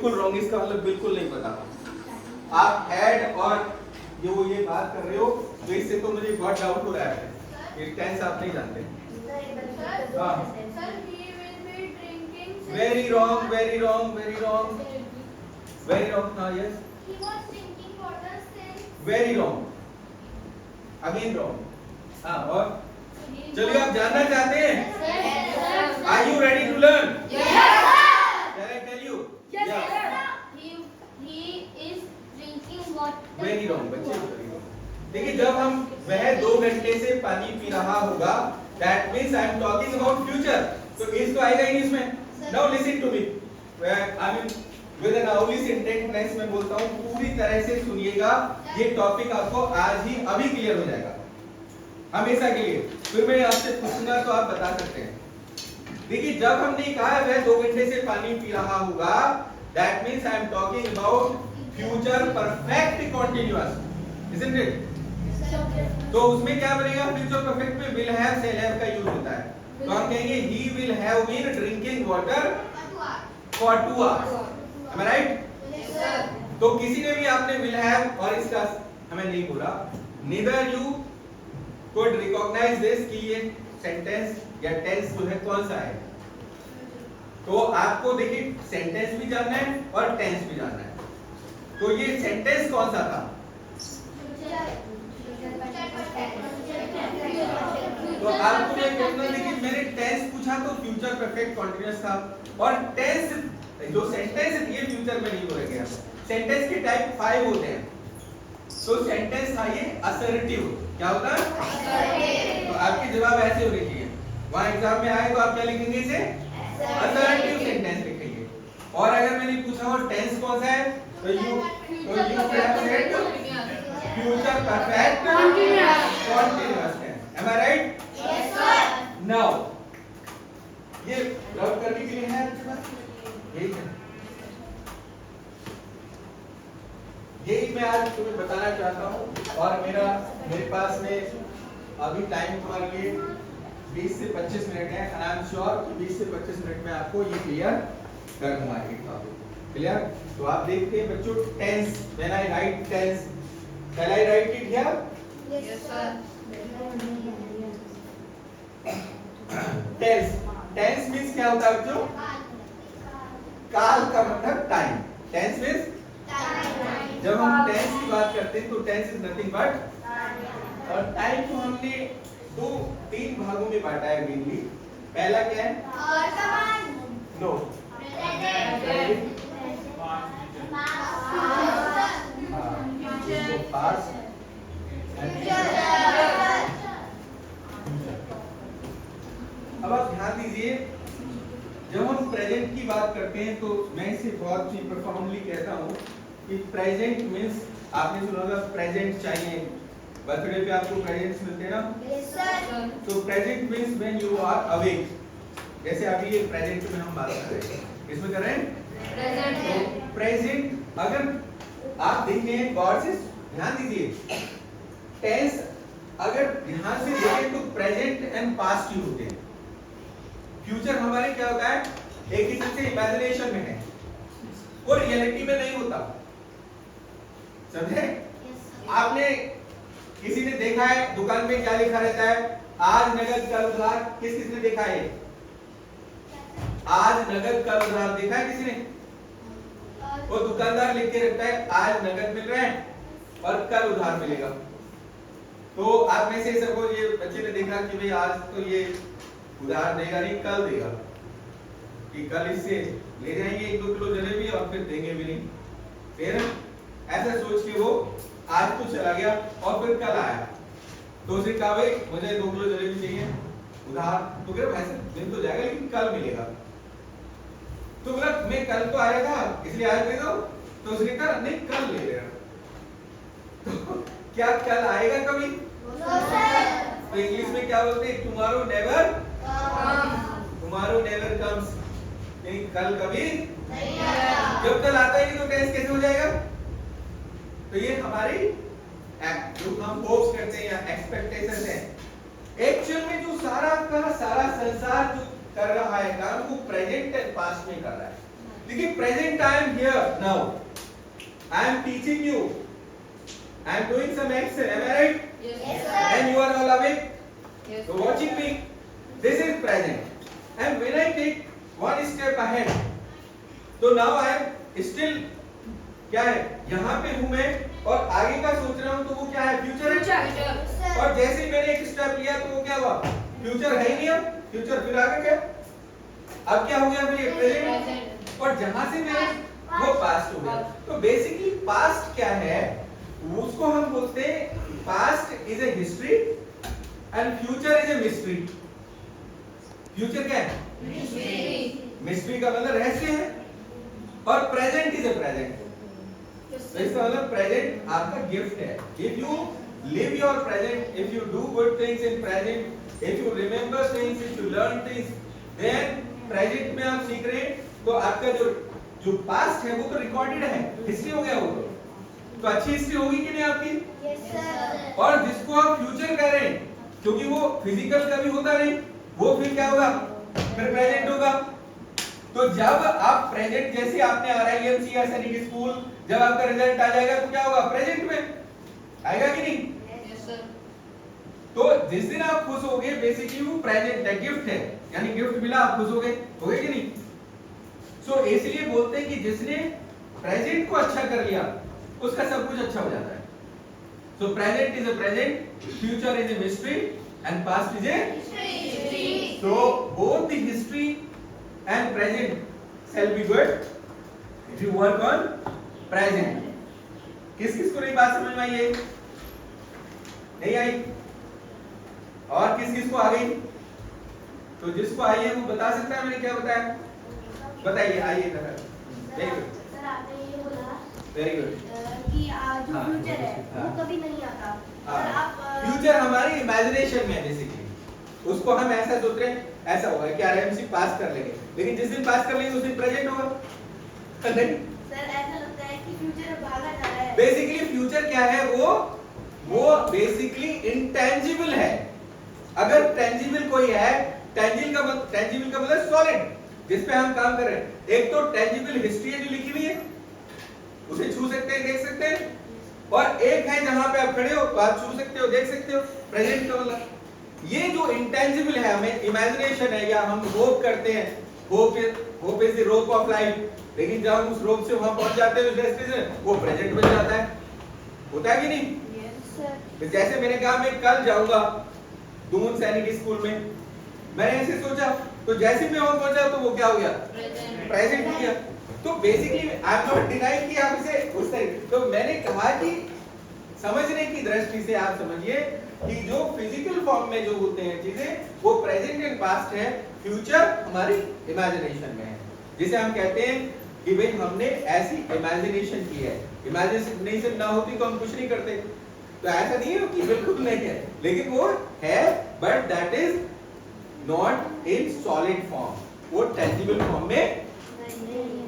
बिल्कुल रॉन्ग, इसका मतलब बिल्कुल नहीं पता। आप हैड और ये बात कर रहे हो, तो इससे तो मुझे बहुत डाउट हो रहा है कि टेंस आप नहीं जानते। Very wrong, very wrong, very wrong, very wrong. हाँ yes, very wrong, again wrong. हाँ और चलिए, आप जानना चाहते हैं? Are you ready to learn? Very wrong बच्चे, देखिए जब हम वह 2 घंटे से पानी पी रहा होगा, that means I am talking about future, तो इज तो आएगा ही इसमें। Now listen to me, I mean with an hourly sentence में बोलता हूं, पूरी तरह से सुनिएगा, ये टॉपिक आपको आज ही अभी क्लियर हो जाएगा, हमेशा के लिए। फिर मैं आपसे पूछूंगा तो आप बता सकते हैं। देखिए जब हमने कहा वह 2 घंटे से पानी पी रहा होगा, that means I am talking about future perfect continuous, isn't it? तो उसमें क्या बनेगा? फ्यूचर परफेक्ट में विल हैव शैल हैव का यूज होता है, तो हम कहेंगे he will have been drinking water for 2 hours, am I right? Yes sir. तो किसी ने भी आपने विल हैव और इसका हमें नहीं बोला, neither you could recognize this कि ये सेंटेंस या टेंस जो है कौन सा है। तो आपको देखिए सेंटेंस भी जानना है और टेंस भी जानना है। तो ये सेंटेंस कौन सा था? तो आपको मैं कहूंगा, देखिए मैंने टेंस पूछा तो फ्यूचर परफेक्ट कंटीन्यूअस था, और टेंस जो सेंटेंस है ये फ्यूचर में नहीं हो गया। सेंटेंस के टाइप 5 होते हैं। तो सेंटेंस था ये असर्टिव, क्या होता है? असर्टिव। तो आपके जवाब ऐसे होने चाहिए, वहां एग्जाम में आए तो आप क्या लिखेंगे? इसे असर्टिव सेंटेंस लिखेंगे। और अगर मैंने पूछा हो टेंस कौन सा है, तो you have said future perfect continuous है। Am I right? Yes sir. Now ये डाउट करने के लिए है आपके पास? यही है, यही मैं आज तुम्हें बताना चाहता हूँ। और मेरे पास में अभी टाइम तुम्हारे लिए 20 से 25 मिनट है, and I'm sure कि 20 से 25 मिनट में आपको ये क्लियर कर दूंगा ये टॉपिक। क्लियर? तो आप देखते हैं बच्चों, tense, when I write tense, shall I write it here? Yes sir. Tense, tense means क्या होता है बच्चों? काल का मतलब टाइम। Tense means time. जब हम टेंस की बात करते हैं तो टेंस इज नथिंग बट, और टाइम को हमने 2-3 भागों में बांटा है मेनली। पहला क्या है? वर्तमान। No, present. पास्ट अब आप ध्यान दीजिए, जब हम प्रेजेंट की बात करते हैं तो मैं इसे बहुत ही प्रोफाउंडली कहता हूँ कि प्रेजेंट मींस, आपने सुना होगा प्रेजेंट चाहिए, बर्थडे पे आपको प्रेजेंट्स मिलते हैं ना? Yes sir. तो present means when you are awake. जैसे अभी ये प्रेजेंट में हम बात कर रहे हैं, किसमें कर रहे हैं? Present. तो प्रेजेंट अगर आप देखते हैं गौर से ध्यान दीजिए, टेंस अगर ध्यान से देखें तो प्रेजेंट एंड पास्ट यूज होते हैं। फ्यूचर हमारे क्या होता है? एक किस्म से इमेजिनेशन में है, वो रियलिटी में नहीं होता, समझे? आपने किसी ने देखा है दुकान में क्या लिखा रहता है? आज नगद कल उधार। किसने देखा है? आज नगद कल उधार देखा है किसी ने? वो दुकानदार लिख के रखता है आज नगद मिल रहा है और कल उधार मिलेगा। तो आप में से सपोज ये बच्चे ने देखा कि भाई आज तो ये उधार देगा नहीं, कल देगा, कि कल इससे ले जाएंगे 1-2 किलो जलेबी और फिर देंगे भी नहीं। फिर ऐसा सोच के वो आज तो चला गया और फिर कल आया, तो उसने कहा भाई मुझे 2 किलो जलेबी चाहिए उधार। तो कह रहा दिन तो जाएगा लेकिन कल मिलेगा। तो बोला मैं कल तो आया था इसलिए आज दे दो। तो उसने कहा नहीं कल ले लेगा। तो क्या कल आएगा कभी? तो इंग्लिश में क्या बोलते हैं? टुमारो नेवर कम्स, यानी कल कभी नहीं आएगा। जब कल आता ही नहीं तो टेंस कैसे हो जाएगा? तो ये हमारी जो हम होप्स करते हैं या एक्सपेक्टेशंस हैं, एक्चुअल में जो सारा का सारा संसार जो कर रहा है काम, वो प्रेजेंट एंड पास्ट में कर रहा है। देखिए present time here now I am teaching you I am doing some action, am I right? Yes, And you are all awake, Yes, so watching me. This is present. And when I take one step ahead, so now I am still क्या है यहाँ पे हूँ मैं और आगे का सोच रहा हूँ तो वो क्या है फ्यूचर है Future. और जैसे ही मैंने एक स्टेप लिया तो वो क्या हुआ फ्यूचर है ही नहीं अब फ्यूचर फिर आगे क्या अब क्या हो गया फिर ये प्रेजेंट Present. और जहां से मैं वो पास्ट हो गया तो बेसिकली पास्ट क्या है उसको हम बोलते हैं past is a history and future is a mystery future क्या है Mystery. मिस्ट्री का मतलब रहस्य है और प्रेजेंट इज ए प्रेजेंट तो इसका मतलब प्रेजेंट आपका गिफ्ट है if you live your present if you do good things in present if you remember things if you learn things then present में आप सीख रहे हैं तो आपका जो पास्ट है वो तो रिकॉर्डेड है हिस्ट्री हो गया वो तो अच्छी हिस्ट्री होगी कि नहीं आपकी Yes, sir. और जिसको आप फ्यूचर कह रहे हैं क्योंकि वो फिजिकल कभी होता नहीं वो फिर क्या होगा फिर प्रेजेंट होगा तो जब आप प्रेजेंट जैसे आपने आरआईएमसी या सैनिक स्कूल जब आपका रिजल्ट आ जाएगा तो क्या होगा प्रेजेंट में आएगा कि नहीं Yes, sir. तो जिस दिन आप खुश होगे बेसिकली वो प्रेजेंट है गिफ्ट है यानी गिफ्ट मिला आप खुश होगे कि नहीं सो इसलिए बोलते हैं कि जिसने प्रेजेंट को अच्छा कर लिया उसका सब कुछ अच्छा हो जाता है सो present is a present future is a mystery and past is a History. so both the history and present shall be good if you work on present किस किस को नहीं बात समझ में आई है नहीं आई और किस किस को आ गई तो जिसको आई है वो बता सकता है मैंने क्या बताया बताइए आइए वेरी गुड सर आपने ये बोला वेरी गुड कि जो हाँ, फ्यूचर है हाँ। वो कभी नहीं आता सर आप फ्यूचर हमारी इमेजिनेशन में बेसिकली उसको हम ऐसा सोच रहे हैं ऐसा होगा कि आरएमसी पास कर लेंगे लेकिन जिस दिन पास कर लेंगे उस दिन प्रेजेंट होगा नहीं सर ऐसा लगता है कि फ्यूचर भागा जा रहा है बेसिकली फ्यूचर क्या है वो बेसिकली इंटेंजिबल है अगर टेंजिबल कोई है टेंजिबल का मतलब सॉलिड जिस पे हम काम कर रहे हैं एक तो टेंजिबल हिस्ट्री है जो लिखी हुई है उसे छू सकते हैं देख सकते हैं और एक है जहां पे आप खड़े हो तो आप छू सकते हो देख सकते हो प्रेजेंट का मतलब ये जो इंटेंजिबल है हमें इमेजिनेशन है या हम होप करते हैं hope is the rope of life लेकिन जब हम उस रोप से वहां पहुंच जाते हैं उस डेस्टिनेशन वो प्रेजेंट बन जाता है होता है कि नहीं यस सर तो जैसे मैंने कहा मैं कल जाऊंगा दून सैनिक स्कूल में मैंने ऐसे सोचा तो जैसे मैं वहां पहुंचा तो वो क्या हो गया Present. प्रेजेंट हो गया तो basically I am not denying कि आप इसे उस तरीके तो मैंने कहा कि समझने की दृष्टि से आप समझिए कि जो फिजिकल फॉर्म में जो होते हैं चीजें वो प्रेजेंट एंड पास्ट है फ्यूचर हमारी इमेजिनेशन में है जिसे हम कहते हैं कि भाई हमने ऐसी इमेजिनेशन की है इमेजिनेशन ना होती तो हम कुछ नहीं करते तो ऐसा नहीं है कि बिल्कुल नहीं है लेकिन वो है but that is not in solid form वो टेंजिबल फॉर्म में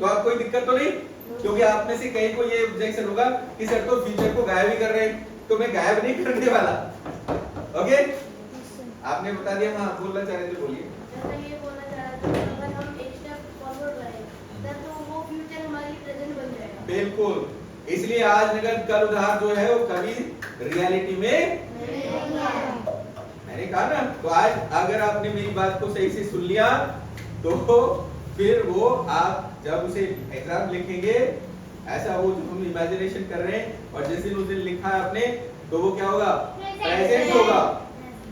तो आप कोई दिक्कत तो नहीं क्योंकि आप में से कहीं को ये ऑब्जेक्शन होगा कि सर तो फ्यूचर को गायब ही कर रहे हैं तो मैं गायब नहीं करने वाला ओके आपने बता दिया हाँ बोलना चाह रहे थे बोलिए मैं ये बोलना चाह रहा था कि अगर हम एक स्टेप फॉरवर्ड रहे सर तो वो फ्यूचर हमारी प्रेजेंट बन जाएगा बिल्कुल इसलिए आज नगद कल उधार जो है वो कभी रियलिटी में मैंने कहा ना तो आज अगर आपने मेरी बात को सही से सुन लिया तो फिर वो आप जब उसे एग्जाम लिखेंगे ऐसा वो जो हम इमेजिनेशन कर रहे हैं और जिस दिन उस दिन लिखा है आपने तो वो क्या होगा प्रेजेंट होगा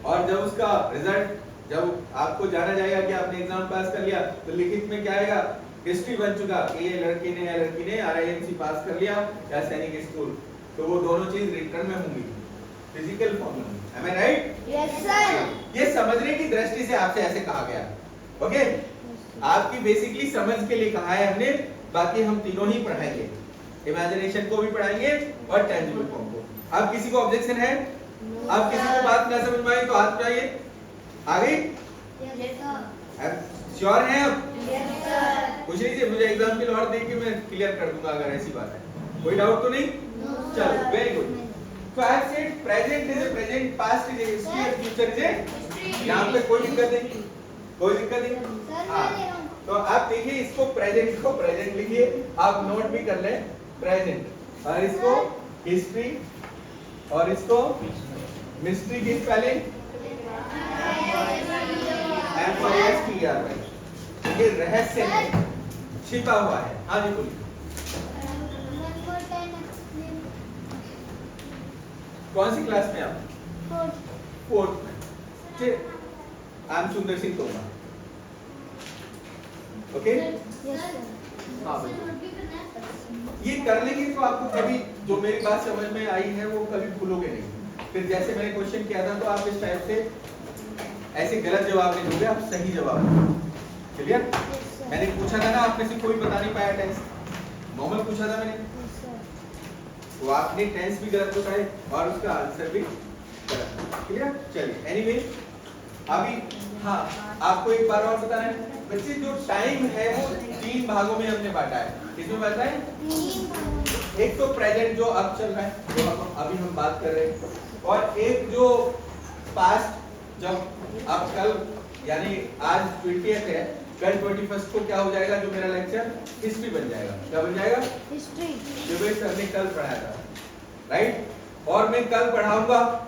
और जब उसका रिजल्ट जब आपको जाना जाएगा कि आपने एग्जाम पास कर लिया तो लिखित में क्या आएगा हिस्ट्री बन चुका कि ये लड़की ने या लड़की ने आरआईएमसी पास कर लिया या सैनिक स्कूल तो वो दोनों चीज रिटर्न में होंगी फिजिकल फॉर्म में M I right yes sir ये समझने की दृष्टि से आपसे ऐसे कहा गया ओके आपकी बेसिकली समझ के लिए कहा है हमने बाकी हम तीनों ही पढ़ाएंगे इमेजिनेशन को भी पढ़ाएंगे और टेंजिबल फॉर्म को अब किसी को ऑब्जेक्शन है अब किसी को बात ना समझ में आई तो हाथ उठाइए आगे यस सर श्योर हैं अब यस सर कुछ नहीं मुझे एग्जाम्पल और देके मैं क्लियर कर दूंगा अगर ऐसी बात है कोई डाउट तो नहीं चलो very good So I have said present is a present, past is a history, and future is a यहाँ पे कोई दिक्कत नहीं कोई दिक्कत नहीं सर हाँ मैं तो आप देखिए इसको प्रेजेंट लिखिए, आप नोट भी कर लें प्रेजेंट, और इसको हिस्ट्री, और इसको मिस्ट्री की स्पेलिंग MISTRY। ये रहस्य है, छिपा हुआ है। हाँ जी बोलिए। कौन सी क्लास में आप? फोर्थ में। आई एम सुंदर सिंह तोमर। ओके, हाँ ये कर लेंगे तो आपको कभी जो मेरी बात समझ में आई है वो कभी भूलोगे नहीं। फिर जैसे मैंने क्वेश्चन किया था तो आप इस टाइप से ऐसे गलत जवाब नहीं दोगे, आप सही जवाब दोगे। क्लियर? मैंने पूछा था ना, आप में से कोई बता नहीं पाया टेंस, नॉर्मल पूछा था मैंने, तो आपने टेंस भी गलत बताए और उसका आंसर भी गलत। क्लियर? चलिए, एनीवे अभी हाँ आपको एक बार और बताना है बच्चे, जो टाइम है वो 3 भागों में हमने बांटा है। किसमें बांटा है? एक तो प्रेजेंट जो अब चल रहा है, जो अभी हम बात कर रहे हैं, और एक जो पास्ट जब अब कल यानी आज 20th है, कल 21st को क्या हो जाएगा, जो मेरा लेक्चर हिस्ट्री बन जाएगा। क्या बन जाएगा? हिस्ट्री, जो भाई सर ने कल पढ़ाया था, राइट। और मैं कल पढ़ाऊंगा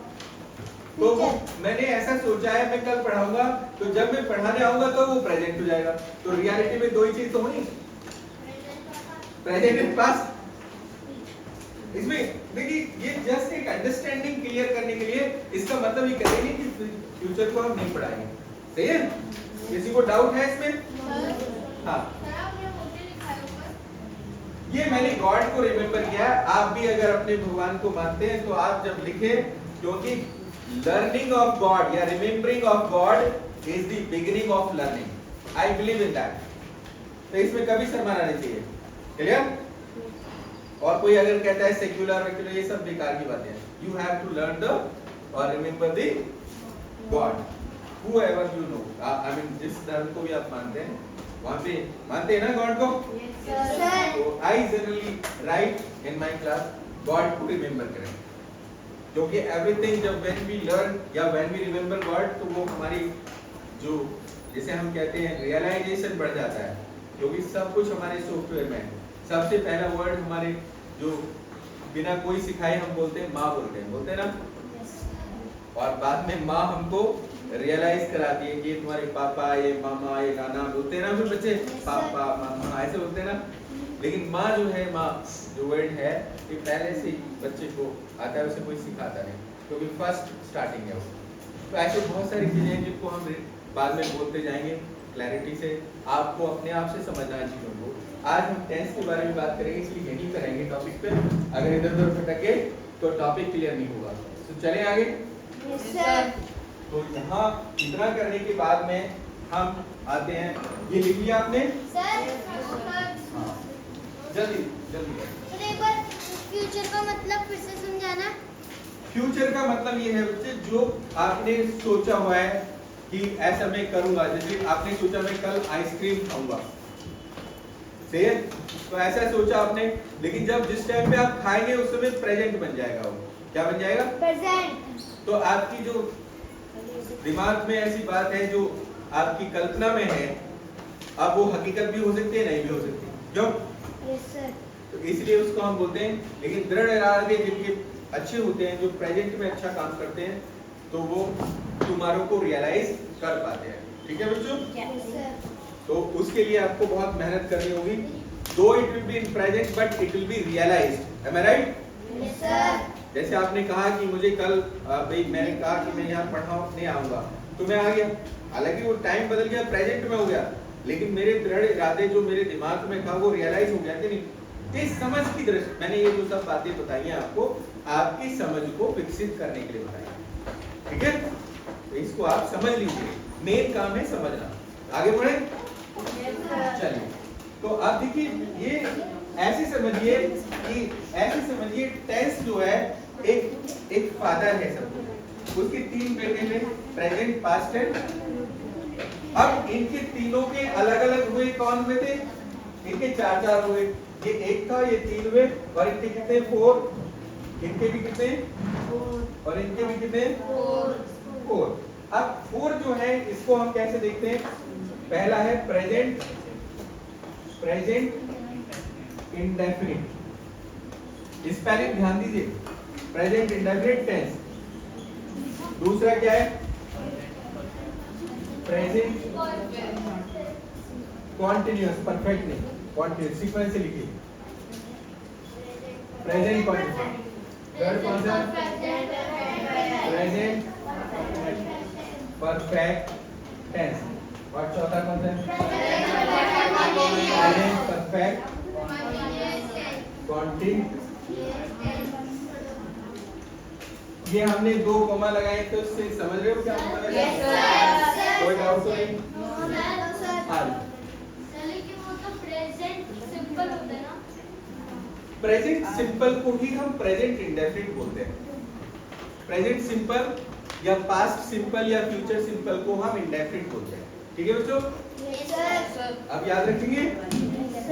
तो वो मैंने ऐसा सोचा है मैं कल पढ़ाऊंगा, तो जब मैं पढ़ाने आऊंगा तो वो प्रेजेंट हो जाएगा। तो रियलिटी में दो ही चीज तो होनी, प्रेजेंट एंड पास्ट। इसमें देखिए ये जस्ट एक अंडरस्टैंडिंग क्लियर करने के लिए, इसका मतलब ये करेंगे कि फ्यूचर को हम नहीं पढ़ाएंगे। सही है? किसी को डाउट है इसमें? हाँ, ये मैंने गॉड को रिमेम्बर किया। आप भी अगर अपने भगवान को मानते हैं तो आप जब लिखें, क्योंकि लर्निंग ऑफ गॉड या remembering of God is the beginning of learning. I believe in that. तो इसमें कभी शर्माना नहीं चाहिए। क्लियर? और कोई अगर कहता है सेक्युलर वेक्युलर, ये सब बेकार की बातें हैं। You have to learn the और remember the God whoever you know। I mean जिस धर्म को भी आप मानते हैं वहाँ पे मानते हैं ना गॉड को? Yes, sir। तो I generally write in my class God को remember करें, क्योंकि everything जब when we learn या when we remember God तो वो हमारी जो जैसे हम कहते हैं realization बढ़ जाता है, क्योंकि सब कुछ हमारे सॉफ्टवेयर में है। सबसे पहला वर्ड हमारे जो बिना कोई सिखाए हम बोलते हैं माँ, बोलते हैं ना, और बाद में माँ हमको रियलाइज कराती है कि ये तुम्हारे पापा, ये मामा, ये नाना, बोलते हैं ना फिर बच्चे, पापा मामा ऐसे बोलते हैं ना। लेकिन माँ जो है, माँ जो वर्ड है, ये पहले से ही बच्चे को आता है, उसे कोई सिखाता नहीं, क्योंकि फर्स्ट स्टार्टिंग है वो। तो ऐसे बहुत सारी चीजें हैं जिनको हम बाद में बोलते जाएंगे क्लैरिटी से। आपको अपने आप से समझना है चीजों को। आज हम टेंस के बारे में बात करेंगे, इसलिए यही करेंगे टॉपिक पे। अगर इधर उधर भटके तो टॉपिक क्लियर नहीं होगा। तो चलें आगे। Yes, sir। तो यहाँ इतना करने के बाद में हम आते हैं, ये लिख लिया आपने? हाँ, जल्दी जल्दी। सर एक बार फ्यूचर का मतलब फिर से समझाना। फ्यूचर का मतलब ये है बच्चे, जो आपने सोचा हुआ है कि ऐसा मैं करूंगा। जैसे आपने सोचा मैं कल आइसक्रीम खाऊंगा, सही है? तो ऐसा सोचा आपने, लेकिन जब जिस टाइम पे आप खाएंगे उस समय प्रेजेंट बन जाएगा। वो क्या बन जाएगा? प्रेजेंट। तो आपकी जो दिमाग में ऐसी बात है जो आपकी कल्पना में है, अब वो हकीकत भी हो सकती है, नहीं भी हो सकती। क्यों? Yes sir. तो इसलिए उसको हम बोलते हैं। लेकिन दृढ़ इरादे जिनके अच्छे होते हैं, जो प्रेजेंट में अच्छा काम करते हैं, तो वो तुम्हारों को रियलाइज कर पाते हैं। ठीक है बच्चों? Yes sir. तो उसके लिए आपको बहुत मेहनत करनी होगी। Though it will be in present but it will be realised. Am I right? Yes sir. जैसे आपने कहा कि मुझे कल भाई मैंने कहा कि मैं यहाँ पढ़ाने आऊंगा, तो मैं आ गया, हालांकि वो टाइम बदल गया, प्रेजेंट में हो गया, लेकिन मेरे दृढ़ इरादे जो मेरे दिमाग में था वो रियलाइज हो गया कि नहीं। इस समझ की दृष्टि मैंने ये जो सब बातें बताई हैं आपको, आपकी समझ को विकसित करने के लिए बताई। ठीक है? तो इसको आप समझ लीजिए, मेन काम है समझना। आगे बढ़े? चलिए, तो आप देखिए ये ऐसे समझिए कि टेंस जो है एक फादर है सब, उसके 3 बेटे हैं, प्रेजेंट, पास्ट एंड। अब इनके तीनों के अलग अलग हुए, कौन हुए थे? इनके 4 हुए। ये 1 था, ये 3 हुए, और इनके कितने? 4। इनके भी कितने? 4। और इनके भी कितने? 4। अब 4 जो है इसको हम कैसे देखते हैं? पहला है प्रेजेंट, प्रेजेंट इंडेफिनिट, स्पेलिंग ध्यान दीजिए, प्रेजेंट इंडेफिनिट टेंस। दूसरा क्या है? प्रेजेंट कॉन्टिन्यूअस, परफेक्ट नहीं, कॉन्टिन्यूअस, सीक्वेंस से लिखिए, प्रेजेंट कॉन्टिन्यूअस। थर्ड कौन सा? Present perfect tense. और चौथा कौन सा? Present perfect continuous. ये हमने दो कोमा लगाए तो उससे समझ रहे हो क्या मतलब है? Yes, sir. कोई डाउट तो नहीं? हाँ, प्रेजेंट सिंपल को ही हम प्रेजेंट इंडेफिनिट बोलते हैं। प्रेजेंट सिंपल या पास्ट सिंपल या फ्यूचर सिंपल को हम इंडेफिनिट बोलते हैं। ठीक है बच्चों? अब याद रखेंगे,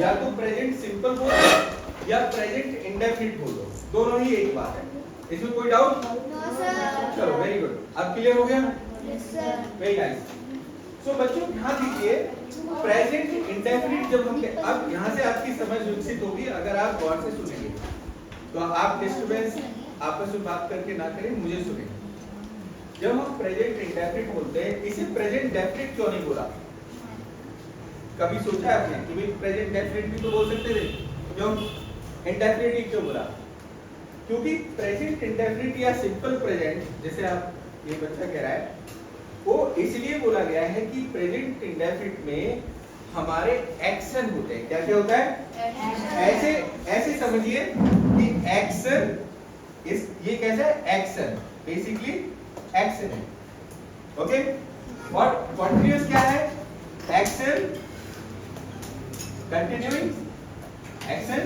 या तो प्रेजेंट सिंपल बोलो या प्रेजेंट इंडेफिनिट बोलो, दोनों ही एक बात है। इसमें कोई डाउट? चलो वेरी गुड, अब क्लियर हो गया? Very nice. सो बच्चों ध्यान दीजिए, प्रेजेंट इंडेफिनिट जब हम, अब यहाँ से आपकी समझ विकसित होगी अगर आप गौर से सुनेंगे। तो आप डिस्टर्बेंस आपस में बात करके ना करें, मुझे सुने। जब हम प्रेजेंट इंडेफिनिट बोलते हैं, इसे प्रेजेंट डेफिनिट क्यों नहीं बोला? कभी सोचा आपने कि भाई प्रेजेंट डेफिनिट भी तो बोल सकते थे, क्यों इंडेफिनिट ही क्यों बोला? क्योंकि प्रेजेंट इंडेफिनिट या सिंपल प्रेजेंट, जैसे आप ये बच्चा कह रहा है, वो इसलिए बोला गया है कि प्रेजेंट इंडेफिनिट में हमारे एक्शन होते हैं। क्या क्या होता है? ऐसे ऐसे समझिए कि एक्शन, इस ये कैसा है? एक्शन, बेसिकली एक्शन है। ओके, और कंटीन्यूअस क्या है? एक्शन कंटिन्यूइंग, एक्शन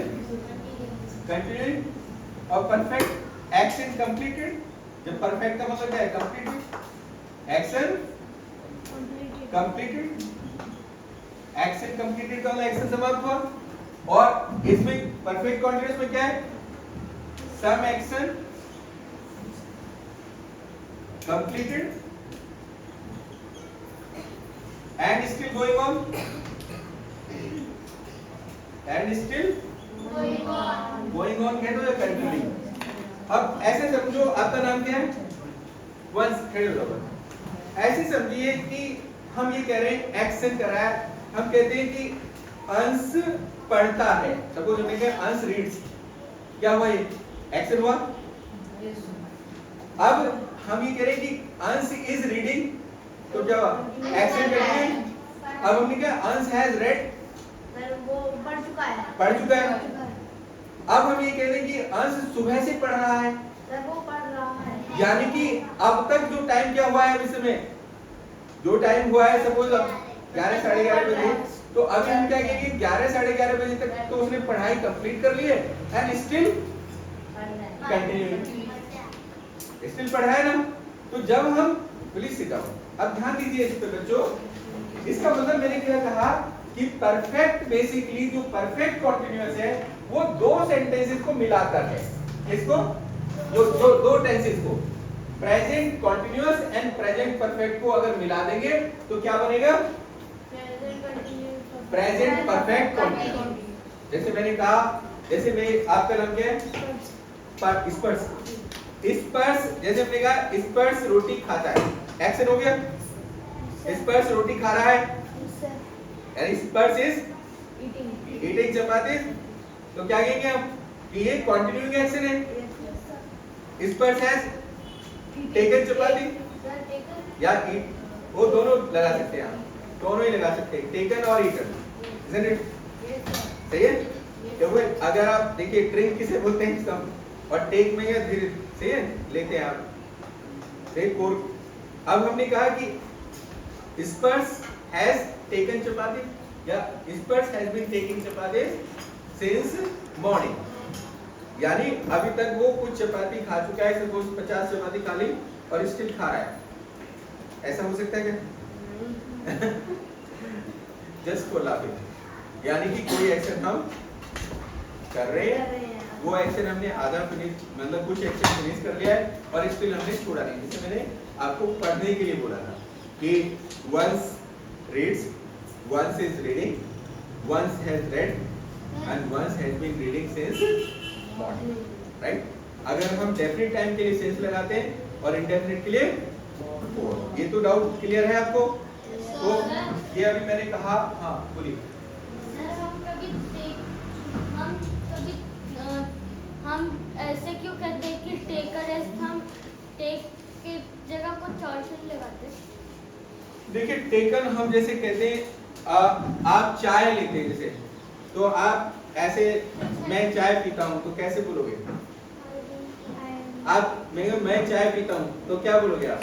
कंटिन्यूइंग, और परफेक्ट एक्शन कंप्लीटेड। जब परफेक्ट का मतलब क्या है? Completed, action completed, action completed का मतलब एक्शन समाप्त हुआ। और इसमें परफेक्ट कॉन्टिन्यूअस में क्या है? Some action completed and still going on, and still going on कह दो या कंटिन्यूइंग। अब ऐसे समझो, आपका नाम क्या है? वंस, खड़े हो जाओ। ऐसे समझिए कि हम ये कह रहे हैं एक्शन कर रहा है, हम कहते हैं कि अंश पढ़ता है। सपोज हमने कहा अंश रीड्स, क्या हुआ? ये एक्शन हुआ। अब हम ये कह रहे हैं कि अंश इज रीडिंग, तो क्या हुआ? Action continue. अब हमने कहा अंश हैज रेड, वो पढ़ चुका है। पढ़ चुका है। अब हम ये कह रहे हैं कि अंश सुबह से पढ़ रहा है, वो पढ़ रहा है। यानी कि अब तक जो टाइम क्या हुआ है, इस समय जो टाइम हुआ है, सपोज 11 साढ़े 11 बजे, तो अभी हम क्या कहेंगे? 11 साढ़े 11 बजे तक तो उसने पढ़ाई कंप्लीट कर ली है, एंड स्टिल कंटिन्यू, स्टिल पढ़ा है ना। तो जब हम, प्लीज सिट डाउन, अब ध्यान दीजिए इस पे बच्चों। इसका मतलब मैंने क्या कहा कि परफेक्ट, बेसिकली जो परफेक्ट कॉन्टिन्यूअस है वो दो सेंटेंसेस को मिलाकर है। इसको जो दो टेंसेस को, present continuous and present perfect को अगर मिला देंगे तो क्या बनेगा? Present perfect continuous. जैसे मैंने कहा, जैसे मैं, आपका नाम क्या है? स्पर्श। स्पर्श, जैसे हमने कहा स्पर्श रोटी खाता है, एक्शन हो गया। स्पर्श रोटी खा रहा है, यानी स्पर्श इज ईटिंग चपाती। तो क्या कहेंगे हम कि ये कंटिन्यूइंग एक्शन है। स्पर्श हैज टेकन चपाती या ईट, वो दोनों लगा सकते हैं, आप दोनों ही लगा सकते हैं, टेकन और ईटन, isn't it? सही है? क्योंकि अगर आप देखिए ड्रिंक किसे बोलते हैं इसका, और टेक में या धीरे, सही है, लेते हैं आप, टेक कोर। अब हमने कहा कि स्पर्श हैज टेकन चपाती या Sparsh has been taking chapati since morning, यानी अभी तक वो कुछ चपाती खा चुका है, सपोज 50 चपाती खा ली और स्टिल खा रहा है। ऐसा हो सकता है क्या? जस्ट फॉर लाफिंग, यानी कि कोई एक्शन हम कर रहे हैं, वो एक्शन हमने आधा फिनिश, मतलब कुछ एक्शन फिनिश कर लिया है और स्टिल हमने छोड़ा नहीं। जैसे मैंने आपको पढ़ने के लिए बोला था कि once reads, once is reading, once has read and once has been reading since morning, right? अगर हम डेफिनेट टाइम के लिए since लगाते हैं और इंडेफिनिट के लिए for, ये तो डाउट क्लियर है आपको? तो ये अभी मैंने कहा, हाँ बोलिए। सर हम ऐसे क्यों कहते हैं कि टेक अ रेस्ट, हम टेक की जगह कुछ और से लगाते हैं? देखिए टेकन हम जैसे कहते हैं आप चाय लेते हैं जैसे, तो आप ऐसे मैं चाय पीता हूँ तो कैसे बोलोगे? आप मैं चाय पीता हूँ तो क्या बोलोगे आप?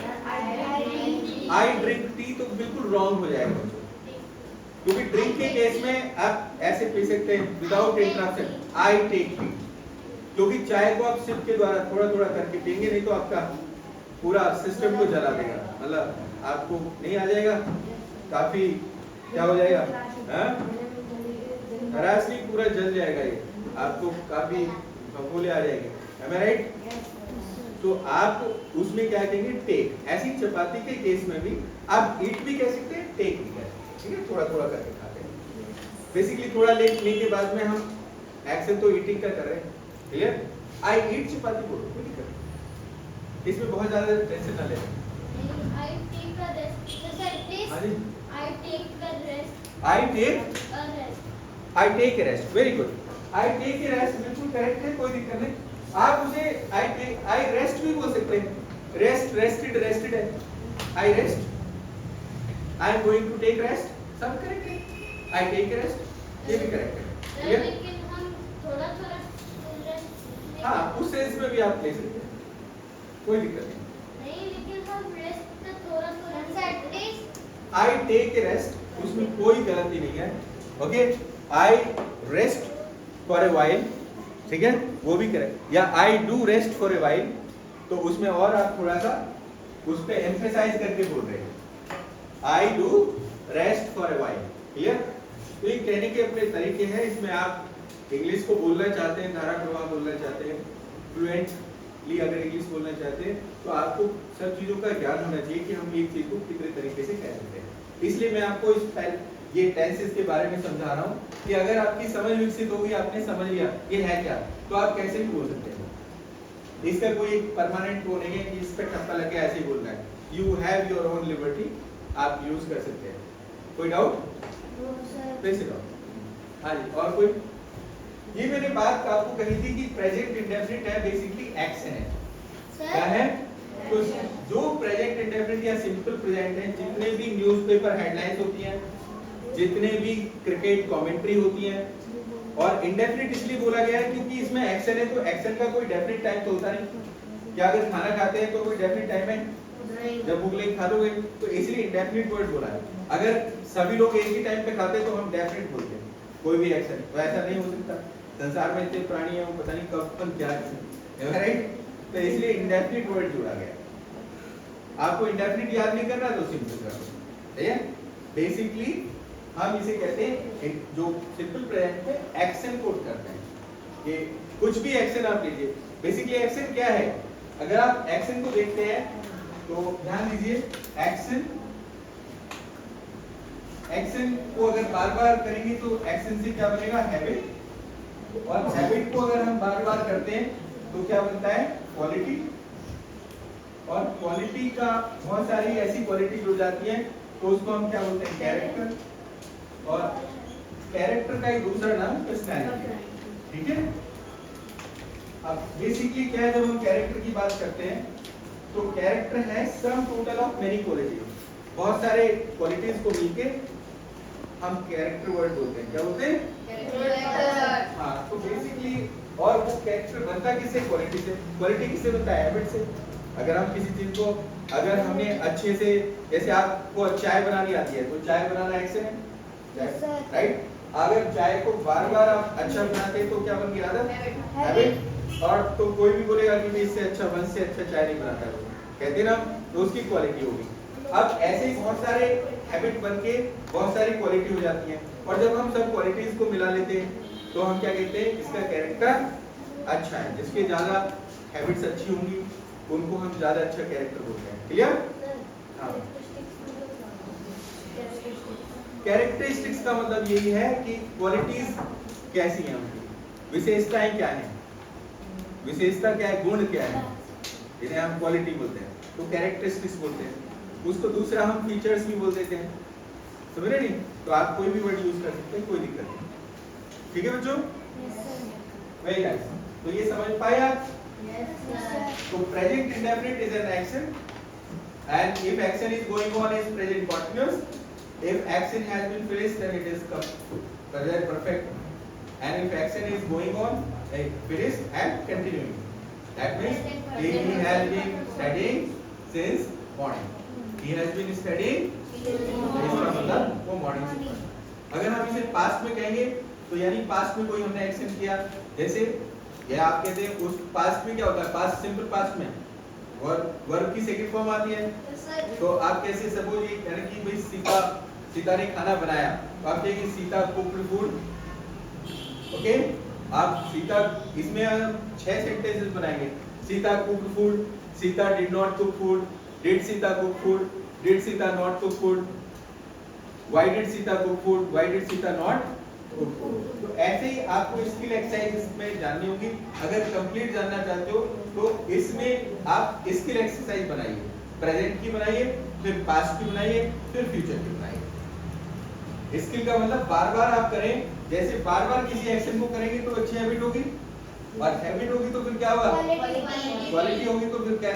आई ड्रिंक टी, तो बिल्कुल रॉन्ग हो जाएगा बच्चों, क्योंकि ड्रिंक के केस में आप ऐसे पी सकते हैं without interruption, I take tea, क्योंकि चाय को आप सिप के द्वारा थोड़ा थोड़ा करके पिएंगे, नहीं तो आपका पूरा सिस्टम को जला देगा, मतलब आपको नहीं आ जाएगा, काफी क्या हो जाएगा, हरास नहीं, पूरा जल जाएगा, ये आपको काफी फफूले आ जाएंगे, am I right? तो आप उसमें क्या कहेंगे? टेक। ऐसी चपाती के केस में भी आप ईट भी कह सकते हैं, टेक भी कह सकते हैं, ठीक है, थोड़ा थोड़ा करके खाते हैं। बेसिकली थोड़ा लेने के बाद में हम एक्शन तो ईटिंग का कर रहे हैं, क्लियर? आई ईट चपाती बोलो, कोई दिक्कत नहीं, इसमें बहुत ज्यादा टेंशन ना लें। I take a rest. Sir, please. हाँ जी, I take a rest. I take, A rest. I take a rest, very good. I take a rest बिल्कुल करेक्ट है, कोई दिक्कत नहीं। आप उसे आई रेस्ट भी बोल सकते हैं, रेस्ट, रेस्टेड, रेस्टेड है, I rest, I am going to take rest, सब करेक्ट है, आई टेक ए रेस्ट, ये भी करेक्ट है, Sir, क्लियर? लेकिन हम थोड़ा थोड़ा रेस्ट हाँ, उस सेंस में भी आप ले सकते हैं, कोई दिक्कत नहीं। नहीं, लेकिन हम रेस्ट थोड़ा थोड़ा at least I take a rest, उसमें कोई गलती नहीं है, okay? I rest for a while, ठीक है, वो भी करेक्ट, या I do rest for a while, तो उसमें और आप थोड़ा सा उस पे एम्फेसाइज करके बोल रहे हैं, आई do rest for a while, clear? तो ये कहने के अपने तरीके हैं, इसमें आप इंग्लिश को बोलना चाहते हैं, धारा प्रवाह बोलना चाहते हैं, फ्लुएंटली अगर इंग्लिश बोलना चाहते हैं, तो आपको सब चीजों का ज्ञान होना चाहिए कि हम एक चीज को कितने तरीके से कह सकते हैं। इसलिए मैं आपको ये टेंसेस के बारे में समझा रहा हूँ कि अगर आपकी समझ विकसित होगी, आपने समझ लिया ये है क्या, तो आप कैसे भी बोल सकते हैं। इसका कोई परमानेंट वो नहीं है कि इस पे ठप्पा लगे ऐसे ही बोलना है, you have your own liberty, आप यूज कर सकते हैं। कोई डाउट? Please doubt. हाँ जी, और कोई? ये मैंने बात आपको कही थी कि प्रेजेंट इंडेफिनिट है, बेसिकली एक्शन है, क्या है? तो जो प्रेजेंट इंडेफिनिट या सिंपल प्रेजेंट है, जितने भी न्यूज़पेपर हेडलाइंस होती हैं, जितने भी क्रिकेट कमेंट्री होती हैं, और इंडेफिनिट इसलिए बोला गया है क्योंकि इसमें एक्शन है, तो एक्शन का कोई डेफिनेट टाइम तो होता नहीं। क्या अगर खाना खाते हैं तो कोई डेफिनेट टाइम है? जब भूख लगी खा लोगे, तो इसलिए इंडेफिनिट वर्ड बोला है। अगर सभी लोग एक ही टाइम पे खाते हैं तो हम डेफिनेट बोलते हैं कोई भी एक्शन, तो ऐसा नहीं हो सकता, संसार में इतने प्राणी हैं, वो पता नहीं कब पर क्या है, राइट? तो इसलिए इंडेफिनिट वर्ड जोड़ा गया। आपको इंडेफिनिट याद नहीं करना तो सिंपल कर लो, ठीक है? बेसिकली हम इसे कहते हैं जो सिंपल प्रेजेंट में एक्शन कोड करते हैं, कि कुछ भी एक्शन आप लीजिए। बेसिकली एक्शन क्या है? अगर आप एक्शन को देखते हैं तो ध्यान दीजिए, एक्शन को अगर बार बार करेंगे तो एक्शन से क्या बनेगा? हैबिट, और हैबिट को अगर हम बार बार करते हैं तो क्या बनता है? क्वालिटी, और क्वालिटी का बहुत सारी ऐसी क्वालिटी जुड़ जाती है तो उसको हम क्या बोलते हैं? कैरेक्टर, और कैरेक्टर का एक दूसरा नाम पर्सनैलिटी, ठीक है? अब बेसिकली क्या है, जब हम कैरेक्टर की बात करते हैं तो कैरेक्टर है sum total of many qualities, बहुत सारे क्वालिटीज को मिलके हम कैरेक्टर वर्ड बोलते हैं। क्या बोलते हैं? हाँ, तो बेसिकली, और वो कैरेक्टर बनता किससे? क्वालिटी से। क्वालिटी किससे बनता है? हैबिट से। अगर हम किसी चीज को, अगर हमने अच्छे से, जैसे आपको चाय बनानी आती है तो चाय बनाना एक्शन है, राइट? अगर चाय को बार बार आप अच्छा बनाते हैं तो क्या बन गया? आदत, हैबिट। और तो कोई भी बोलेगा कि मैं इससे अच्छा, वन से अच्छा चाय नहीं बनाता है, कहते ना, तो उसकी क्वालिटी होगी। अब ऐसे ही बहुत सारे हैबिट बन के बहुत सारी क्वालिटी हो जाती है, और जब हम सब क्वालिटीज को मिला लेते हैं तो हम क्या कहते हैं? इसका कैरेक्टर अच्छा है। जिसके ज्यादा हैबिट्स अच्छी होंगी उनको हम ज्यादा अच्छा कैरेक्टर बोलते हैं। क्लियर? हाँ, कैरेक्टरिस्टिक्स का मतलब यही है कि क्वालिटीज कैसी हैं उनकी, विशेषताएं क्या हैं, विशेषता क्या है, गुण क्या है, इन्हें हम क्वालिटी बोलते हैं, तो कैरेक्टरिस्टिक्स बोलते हैं। उसको दूसरा हम फीचर्स भी बोल देते हैं, समझ रहे नहीं? तो आप कोई भी वर्ड यूज कर सकते हैं, कोई दिक्कत नहीं। ठीक है बच्चों, वेरी नाइस। तो ये समझ पाए आप? तो present indefinite is an action and if action is going on is present continuous. If action has been finished then it is present perfect, and if action is going on finished and continuing, that means he has been studying since morning, he has been studying, इसका मतलब वो morning से पढ़ा। अगर हम इसे past में कहेंगे तो यानी पास्ट में कोई हमने एक्शन किया, जैसे ये आप कहते हैं उस पास्ट में क्या होता है, पास्ट सिंपल पास्ट में वर्ब की सेकंड फॉर्म आती है, तो आप कैसे सपोज ये यानी कि भाई सीता ने खाना बनाया, तो आप कहेंगे सीता कुक्ड फूड, ओके। आप सीता, इसमें 6 सेंटेंसेस बनाएंगे, Sita cooked food, Sita did not cook food, did Sita cook food, did Sita not cook food, why did Sita cook food, why did Sita not cook food. तो ऐसे ही आपको स्किल एक्सरसाइज में जाननी होगी। अगर कंप्लीट जानना चाहते हो तो इसमें आप स्किल एक्सरसाइज बनाइए, प्रेजेंट की बनाइए, फिर पास्ट की बनाइए, फिर फ्यूचर की बनाइए। स्किल का मतलब बार-बार आप करें, जैसे बार-बार किसी एक्शन को करेंगे तो अच्छी हैबिट होगी, और हैबिट होगी तो फिर क्या होगा, क्वालिटी होगी, तो फिर क्या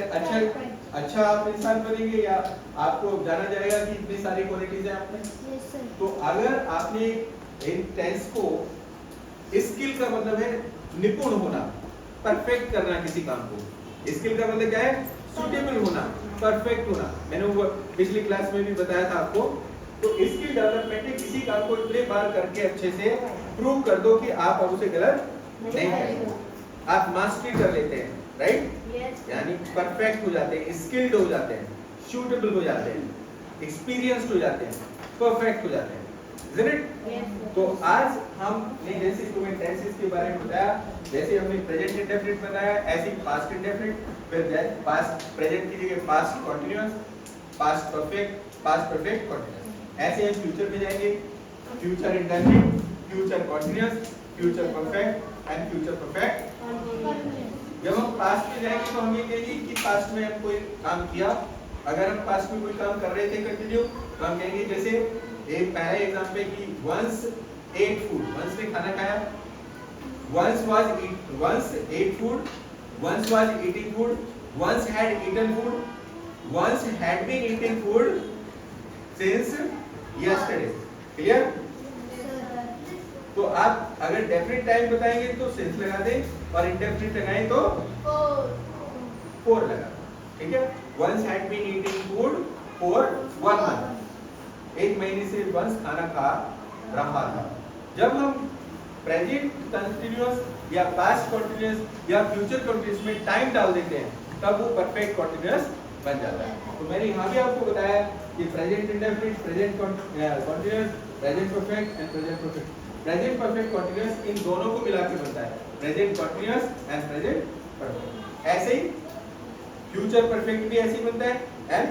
अच्छा आप इंसान बनेंगे, या आपको जाना जाएगा कि इतनी सारी क्वालिटीज है आप में। तो अगर आपने इन टेंस को, स्किल का मतलब है निपुण होना, परफेक्ट करना किसी काम को, स्किल का मतलब क्या है, सुटेबल होना, परफेक्ट होना। मैंने वो पिछली क्लास में भी बताया था आपको। तो स्किल डेवलपमेंट है किसी काम को इतने बार करके अच्छे से प्रूव कर दो कि आप अब उसे गलत नहीं करेंगे, आप मास्टरी कर लेते हैं, राइट, यानी परफेक्ट हो जाते हैं, स्किल्ड हो जाते हैं, सूटेबल हो जाते हैं, एक्सपीरियंस्ड हो जाते हैं, परफेक्ट हो जाते हैं, isn't it? तो आज हमने जैसे तुम्हें टेंसेस के बारे में बताया, जैसे हमने प्रेजेंट इंडेफिनिट बताया, ऐसे ही पास्ट इंडेफिनिट, फिर पास्ट प्रेजेंट की जगह past continuous, past perfect, past perfect continuous. ऐसे हम फ्यूचर में जाएंगे, future indefinite, future continuous, future perfect and future perfect. जब हम पास्ट में जाएंगे तो हम ये कहेंगे कि पास्ट में हम कोई काम किया, अगर हम पास्ट में कोई काम कर रहे थे कंटिन्यू, तो हम कहेंगे जैसे एक पहला एग्जांपल कि once ate food, once ने खाना खाया, once ate food, once was eating food, once had eaten food, once had been eating food since yesterday। Clear? तो आप अगर डेफिनेट टाइम बताएंगे तो since लगा दें, और इंडेफिनिट लगाएं तो for लगा, ठीक है। once had been eating food for 1 month, 1 महीने से वंश खाना खा रहा था। जब हम प्रेजेंट कंटीन्यूअस या पास्ट कंटीन्यूअस या फ्यूचर कंटीन्यूअस में टाइम डाल देते हैं तब वो परफेक्ट कंटीन्यूअस बन जाता है। तो मैंने यहाँ भी आपको बताया कि present indefinite, present continuous, present perfect and present perfect. Present perfect continuous इन दोनों को मिला के बनता है, present continuous and present perfect. ऐसे ही फ्यूचर परफेक्ट भी ऐसे ही बनता है एंड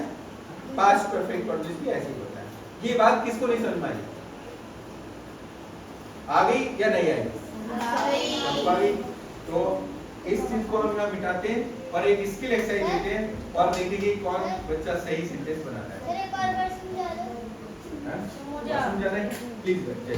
पास्ट परफेक्ट कंटीन्यूअस भी ऐसे ही बनता है। ये बात किसको नहीं समझ में आई? आ गई या नहीं आई? आ गई। तो इस चीज को हम यहाँ मिटाते हैं और एक स्किल एक्सरसाइज लेते हैं और देखेंगे कौन बच्चा सही सेंटेंस बनाता है। समझा नहीं? प्लीज बच्चे